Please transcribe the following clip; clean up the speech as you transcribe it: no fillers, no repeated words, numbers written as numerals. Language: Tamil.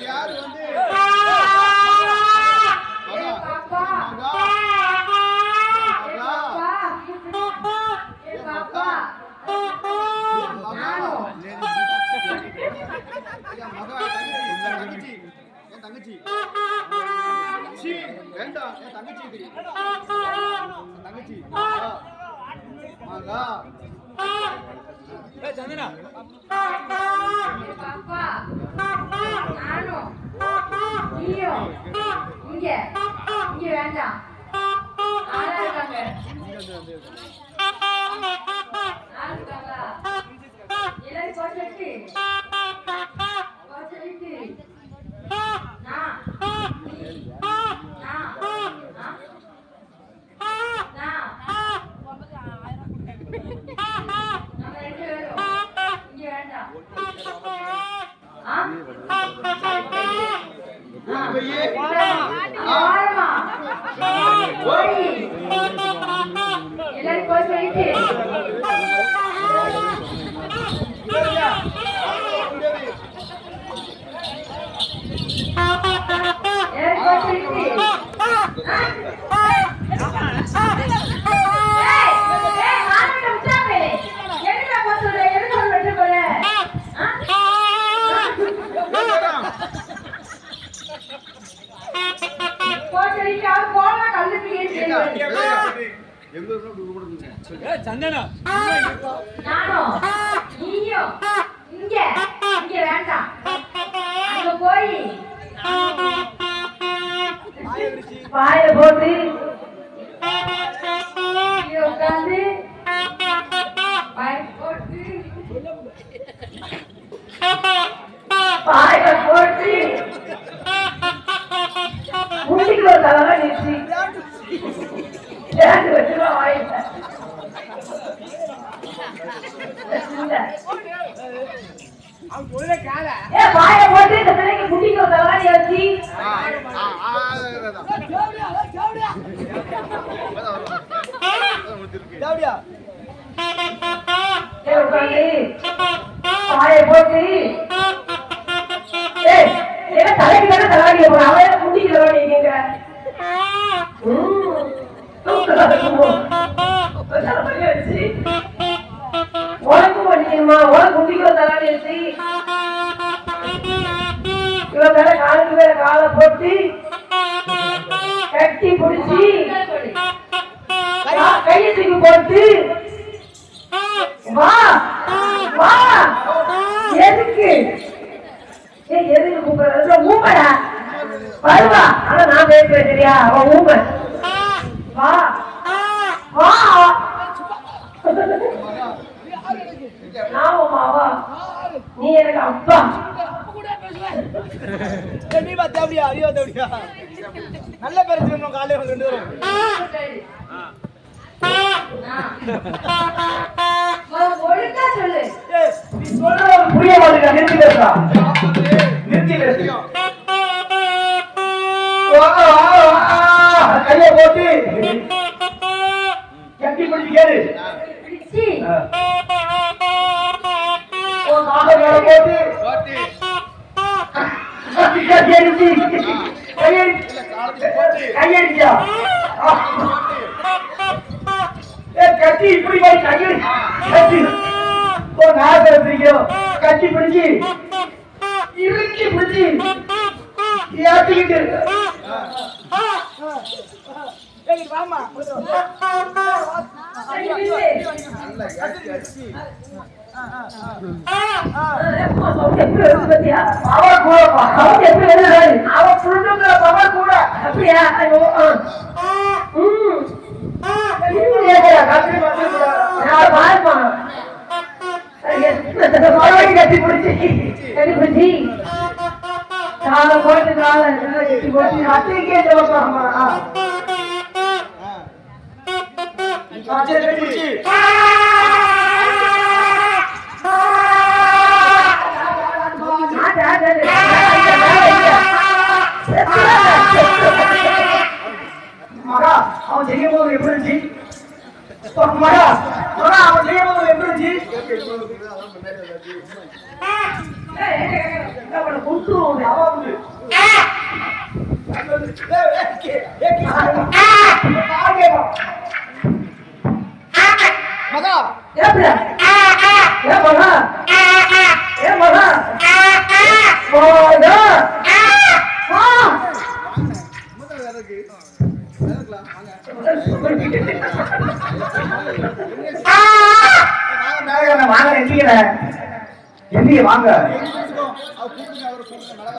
யாரு வந்து தங்கச்சி வேண்டாம் என் தங்கச்சி தங்கச்சி மகா சந்தனா இங்க வேண்டாம் சந்தனா இங்க வேண்டாம் அங்க போய் பாய போட்டு உட்காந்து பாய போட்டு முடிக்கு ஒரு தலைவா நிறுத்தி வச்சுருவா வாயிட்ட பாய போட்டு இந்த பிள்ளைக்கு முடிக்கு ஒரு தலைவா நிறுத்தி பாய போட்டு தலைக்கு தானே தலைவாடிய போற அவன் முடிக்கு தலைவாடிங்க உனக்கு பண்ணிக்கணுமா உனக்கு முடிக்கிற தலைவாடி வச்சு இவன் மேல காலுக்கு மேல காலை போட்டு கட்டி பிடிச்சி கையை தூக்கி போட்டு வா வா எதுக்கு எதுக்கு கூப்பிடுற ஊமடா வருவா ஆனா நான் பேசுறேன் சரியா அவன் ஊம வா வா நான் உமாவா நீ எனக்கு அப்பா நல்ல பேர் காலையில ரெண்டு பேரும் ஒழுங்கா சொல்லு நீ சொல்ற புரிய மாட்டேங்க நிறுத்தி பேசுறா நிறுத்தி பேசுறியா கையை போட்டு கட்டி பிடிச்சி கேளு போட்டு கையடிச்சா கட்டி இப்படி போய் கையடி கட்டி கட்டி பிடிச்சி இறுக்கி பிடிச்சி ஏற்றிக்கிட்டு கட்டி பிடிச்சி காலை போட்டு காலை கட்டி போட்டு அத்தைக்கே சரி கட்டிடுச்சு. ஆட்டு, ஆட்டு, ஆட்டு. மகா அவன் செய்யும் போது எப்படி இருந்துச்சு? மகா மகா அவன் செய்யும் போது எப்படி இருந்துச்சு? என்ன பண்ண குடுத்துருவோம். அதாவது மகா ஏப்ல ஏன் மகா ஏன் மகா மகா வாங்க எந்திரிக்கிற எந்திரி வாங்க